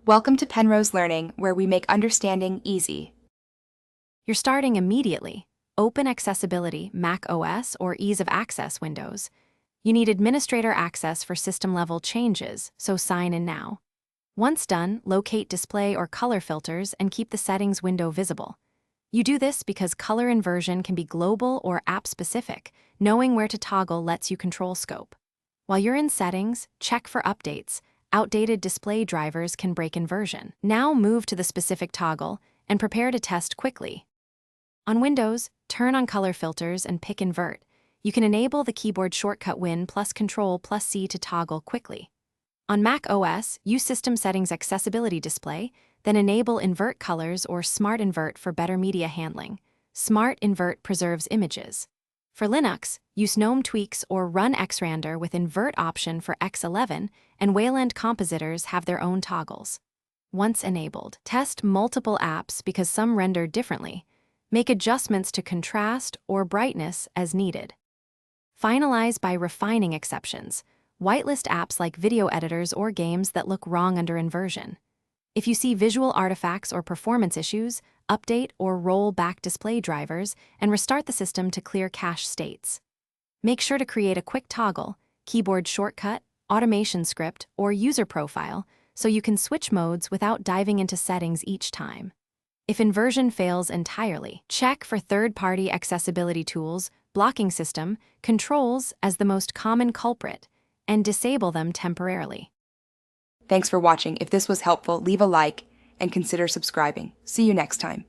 Welcome to Penrose Learning, where we make understanding easy. You're starting immediately. Open Accessibility, Mac OS, or Ease of Access windows. You need administrator access for system-level changes, so sign in now. Once done, locate display or color filters and keep the settings window visible. You do this because color inversion can be global or app-specific. Knowing where to toggle lets you control scope. While you're in settings, check for updates. Outdated display drivers can break inversion. Now move to the specific toggle and prepare to test quickly. On Windows, turn on color filters and pick Invert. You can enable the keyboard shortcut Win plus Control plus C to toggle quickly. On Mac OS, use System Settings Accessibility Display, then enable Invert Colors or Smart Invert for better media handling. Smart Invert preserves images. For Linux, use GNOME Tweaks or Run Xrandr with Invert option for X11, and Wayland compositors have their own toggles. Once enabled, test multiple apps because some render differently. Make adjustments to contrast or brightness as needed. Finalize by refining exceptions. Whitelist apps like video editors or games that look wrong under inversion. If you see visual artifacts or performance issues, update or roll back display drivers and restart the system to clear cache states. Make sure to create a quick toggle, keyboard shortcut, automation script, or user profile so you can switch modes without diving into settings each time. If inversion fails entirely, check for third-party accessibility tools, blocking system, controls as the most common culprit, and disable them temporarily. Thanks for watching. If this was helpful, leave a like and consider subscribing. See you next time.